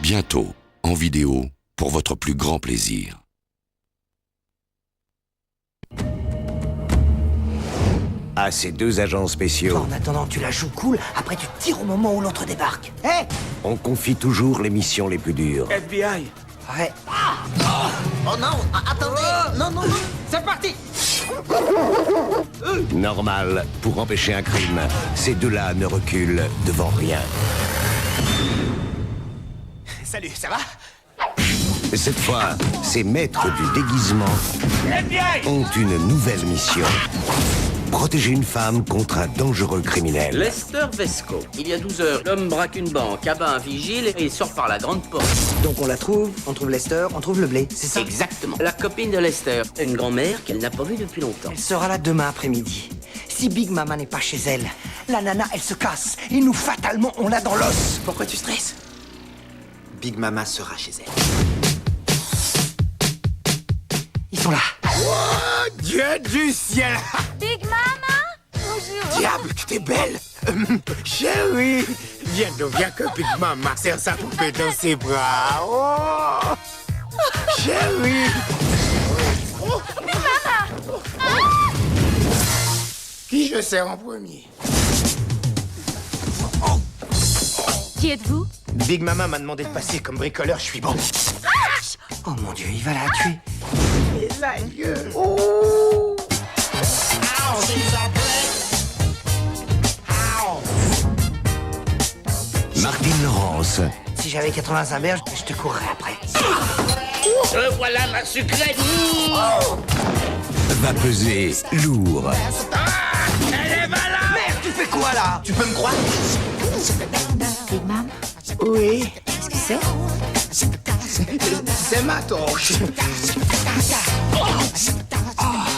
Bientôt, en vidéo, pour votre plus grand plaisir. À ces deux agents spéciaux, En attendant, tu la joues cool, après tu tires au moment où l'autre débarque. Hé on confie toujours les missions les plus dures. FBI. Ouais. Oh non, attendez. Non, non, non. C'est parti. Normal, pour empêcher un crime, ces deux-là ne reculent devant rien. Salut, ça va? Cette fois, ces maîtres du déguisement ont une nouvelle mission. Protéger une femme contre un dangereux criminel. Lester Vesco. Il y a 12 heures, l'homme braque une banque, abat un vigile et il sort par la grande porte. Donc on la trouve, on trouve Lester, on trouve le blé, c'est ça? Exactement. La copine de Lester, une grand-mère qu'elle n'a pas vue depuis longtemps. Elle sera là demain après-midi. Si Big Mama n'est pas chez elle, la nana, elle se casse. Et nous, fatalement, on l'a dans l'os. Pourquoi tu stresses? Big Mama sera chez elle. Ils sont là. Oh, Dieu du ciel! Big Mama? Bonjour. Diable, que t'es belle! Chérie! Viens que Big Mama serre sa poupée dans ses bras. Oh! Chérie! Big Mama! Qui je serre en premier? Qui êtes-vous? Big Mama m'a demandé de passer comme bricoleur, je suis bon. Oh mon Dieu, il va la tuer. Et la gueule! Oh! Martine Laurence, Si j'avais 85 berges, je te courrais après. Voilà ma sucrète. va peser lourd. Merde, tu fais quoi là? Tu peux me croire? Big Mom? Oui. Qu'est-ce que c'est? C'est ma torche.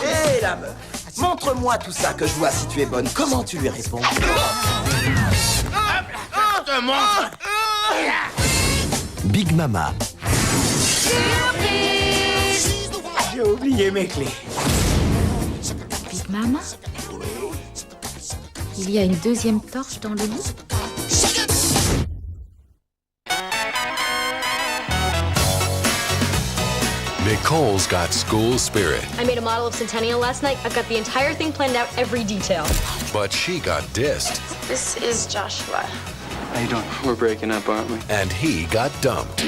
Hé, la meuf. Montre-moi tout ça que je vois si tu es bonne. Comment tu lui réponds? Je te montre. Big Mama, J'ai oublié mes clés. Big Mama? Il y a une deuxième torche dans le lit? Nicole's got school spirit, I made a model of Centennial last night. I've got the entire thing planned out, every detail. but she got dissed, This is Joshua. How you doing? We're breaking up, aren't we? and he got dumped.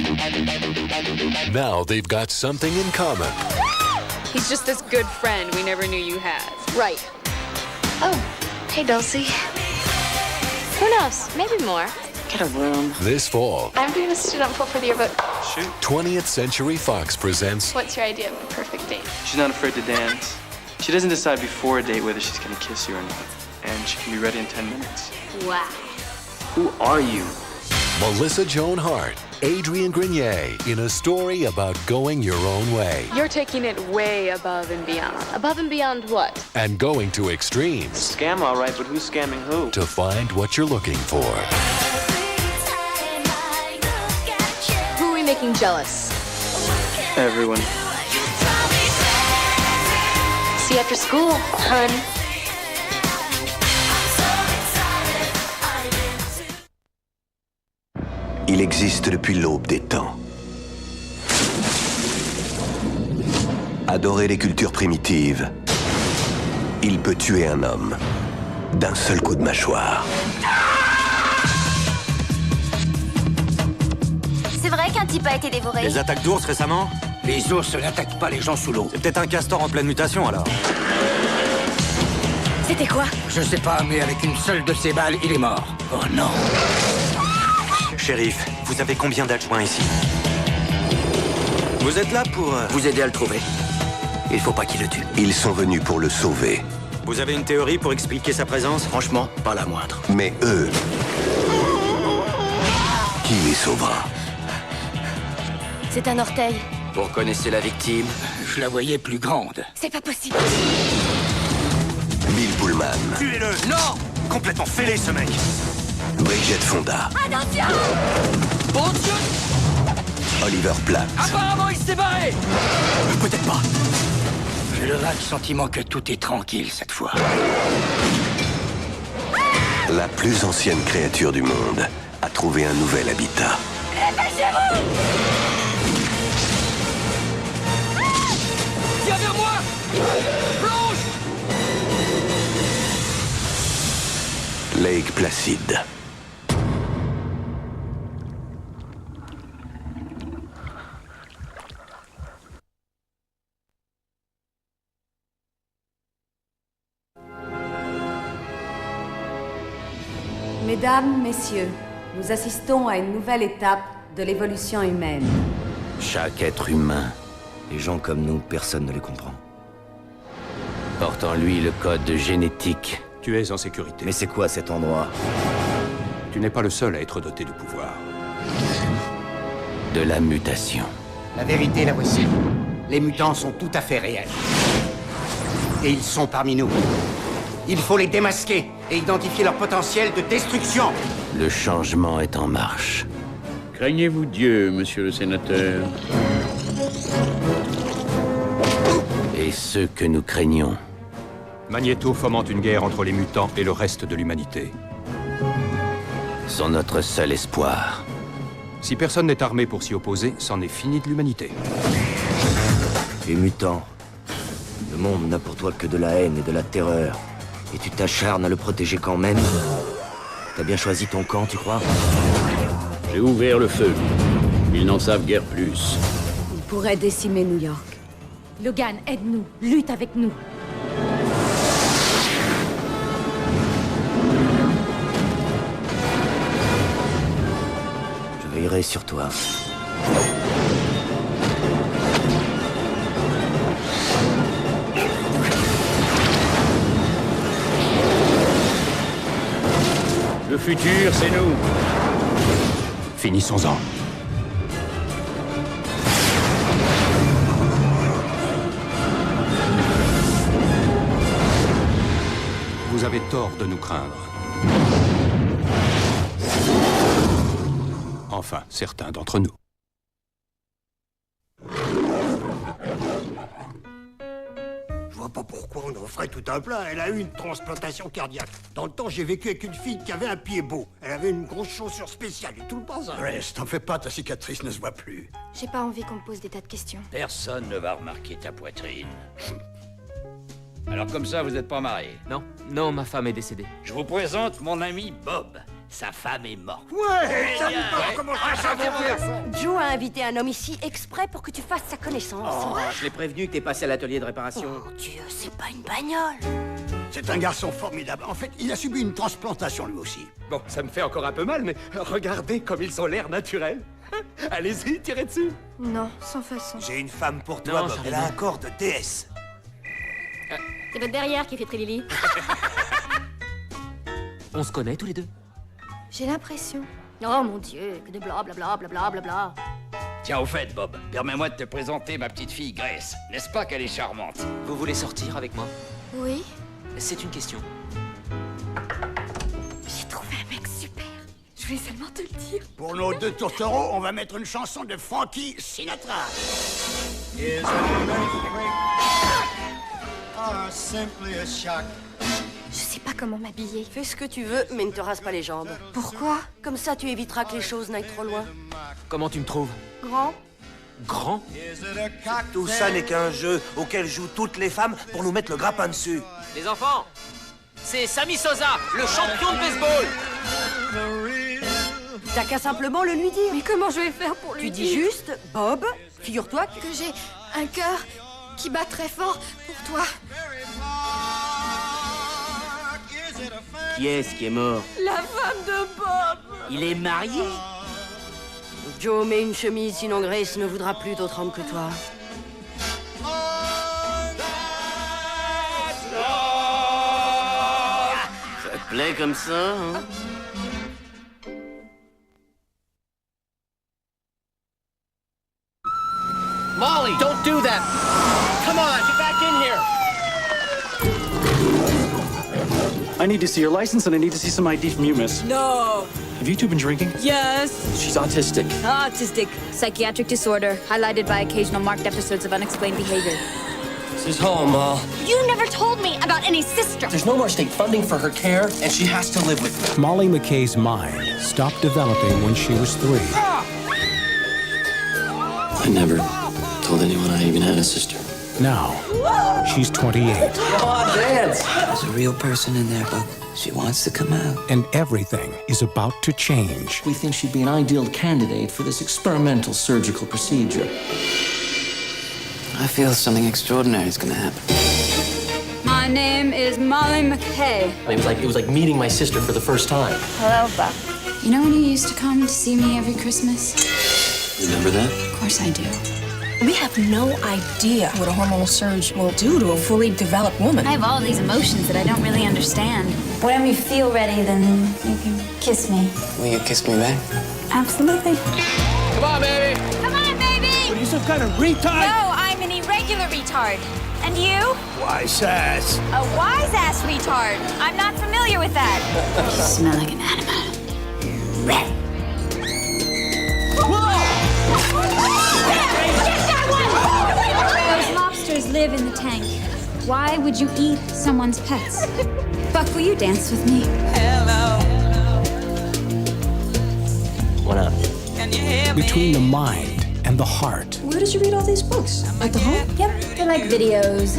Now they've got something in common. He's just this good friend we never knew you had. Right. Oh, hey, Dulcie. Who knows? Maybe more. Get a room. This fall, I'm doing a student pool for the yearbook. 20th Century Fox presents What's your idea of a perfect date? She's not afraid to dance. She doesn't decide before a date whether she's gonna kiss you or not. And she can be ready in 10 minutes. Wow. Who are you? Melissa Joan Hart, Adrian Grenier in a story about going your own way You're taking it way above and beyond. Above and beyond what? and going to extremes Scam, all right, but who's scamming who? to find what you're looking for. Who are we making jealous? Everyone. See you after school, hun. il existe depuis l'aube des temps. Adorer les cultures primitives, il peut tuer un homme d'un seul coup de mâchoire. C'est vrai qu'un type a été dévoré. Les attaques d'ours récemment? Les ours n'attaquent pas les gens sous l'eau. C'est peut-être un castor en pleine mutation alors. C'était quoi? Je sais pas, mais avec une seule de ces balles, il est mort. Oh non. Shérif, vous avez combien d'adjoints ici? Vous êtes là pour... Vous aider à le trouver. Il faut pas qu'il le tue. Ils sont venus pour le sauver. Vous avez une théorie pour expliquer sa présence? Franchement, pas la moindre. Mais eux, qui les sauvera? C'est un orteil. Vous reconnaissez la victime? Je la voyais plus grande. C'est pas possible. Bill Pullman, Tuez-le! Non! Complètement fêlé ce mec! Bridget Fonda, Attention! Bon Dieu! Oliver Platt, Apparemment, il s'est barré! Peut-être pas. J'ai le vague sentiment que tout est tranquille cette fois. la plus ancienne créature du monde, a trouvé un nouvel habitat. Dépêchez-vous! Viens vers moi! Plonge! Lake Placid. Mesdames, Messieurs, nous assistons à une nouvelle étape de l'évolution humaine. Chaque être humain, les gens comme nous, personne ne les comprend. Porte en lui le code génétique. Tu es en sécurité. Mais c'est quoi cet endroit? Tu n'es pas le seul à être doté de pouvoir. De la mutation. La vérité, la voici. Les mutants sont tout à fait réels. Et ils sont parmi nous. Il faut les démasquer et identifier leur potentiel de destruction. Le changement est en marche. Craignez-vous Dieu, monsieur le sénateur? Et ceux que nous craignons. Magneto fomente une guerre entre les mutants et le reste de l'humanité. Sont notre seul espoir. Si personne n'est armé pour s'y opposer, c'en est fini de l'humanité. Les mutants. Le monde n'a pour toi que de la haine et de la terreur. Et tu t'acharnes à le protéger quand même? T'as bien choisi ton camp, tu crois? J'ai ouvert le feu. Ils n'en savent guère plus. Ils pourraient décimer New York. Logan, aide-nous. Lutte avec nous. Je veillerai sur toi. Le futur, c'est nous. Finissons-en. Vous avez tort de nous craindre. Enfin, certains d'entre nous. Je vois pas pourquoi on en ferait tout un plat. Elle a eu une transplantation cardiaque. Dans le temps, j'ai vécu avec une fille qui avait un pied beau. Elle avait une grosse chaussure spéciale et tout le bazar. Reste, t'en fais pas, ta cicatrice ne se voit plus. J'ai pas envie qu'on me pose des tas de questions. Personne ne va remarquer ta poitrine. Alors comme ça, vous n'êtes pas mariés? Non, non, ma femme est décédée. Je vous présente mon ami Bob. Sa femme est morte. Ouais, ça me comment ça va. Joe a invité un homme ici exprès pour que tu fasses sa connaissance. Oh, je l'ai prévenu que t'es passé à l'atelier de réparation. Oh Dieu, c'est pas une bagnole. C'est un garçon formidable. En fait, il a subi une transplantation lui aussi. Bon, ça me fait encore un peu mal, mais regardez comme ils ont l'air naturels. Allez-y, tirez dessus. Non, sans façon. J'ai une femme pour toi, Bob. Elle a un corps de déesse. C'est votre derrière qui fait Trilili. On se connaît tous les deux? J'ai l'impression. Oh mon Dieu, que de blablabla, blablabla. Tiens, au fait, Bob, permets-moi de te présenter ma petite fille Grace. N'est-ce pas qu'elle est charmante? Vous voulez sortir avec moi? Oui. C'est une question. J'ai trouvé un mec super. Je voulais seulement te le dire. Pour nos deux tourtereaux, on va mettre une chanson de Frankie Sinatra. Je sais pas comment m'habiller. Fais ce que tu veux, mais ne te rase pas les jambes. Pourquoi? Comme ça, tu éviteras que les choses n'aillent trop loin. Comment tu me trouves? Grand? Grand? Tout ça n'est qu'un jeu auquel jouent toutes les femmes pour nous mettre le grappin dessus. Les enfants, c'est Sammy Sosa, le champion de baseball. T'as qu'à simplement le lui dire. Mais comment je vais faire pour lui Tu dire? dis juste, Bob, figure-toi Que j'ai un cœur qui bat très fort pour toi. Qui est-ce qui est mort? La femme de Bob. Il est marié? Joe, mets une chemise, sinon Grace ne voudra plus d'autre homme que toi. Ça te plaît comme ça, hein? Molly, don't do that! Come on, get back in here! I need to see your license and I need to see some ID from you, miss. No. Have you two been drinking? Yes. She's autistic. Autistic. Psychiatric disorder, highlighted by occasional marked episodes of unexplained behavior. This is home, Ma. You never told me about any sister. There's no more state funding for her care, and she has to live with me. Molly McKay's mind stopped developing when she was 3. I never told anyone I even had a sister. Now, she's 28. Come on, dance! There's a real person in there, but she wants to come out. And everything is about to change. We think she'd be an ideal candidate for this experimental surgical procedure. I feel something extraordinary is gonna happen. My name is Molly McKay. It was like meeting my sister for the first time. Hello, Buck. You know when you used to come to see me every Christmas? Remember that? Of course I do. We have no idea what a hormonal surge will do to a fully developed woman. I have all these emotions that I don't really understand. Whenever you feel ready, then you can kiss me. Will you kiss me back? Absolutely. Come on, baby. Come on, baby! Are you some kind of retard? No, I'm an irregular retard. And you? Wise ass. A wise-ass retard. I'm not familiar with that. You smell like an animal. Those lobsters live in the tank. Why would you eat someone's pets? Buck, will you dance with me? Why not? Between the mind and the heart. Where did you read all these books? At the home? Yep, they're like videos.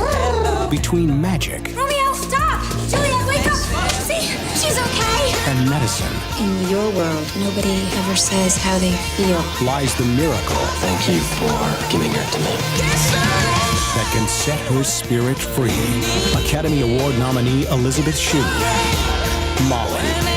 Between magic Romeo, stop! Juliet, wake up! See? She's okay! and medicine In your world, nobody ever says how they feel. lies the miracle Thank you for giving her to me. that can set her spirit free. Academy Award nominee Elizabeth Shue. Molly.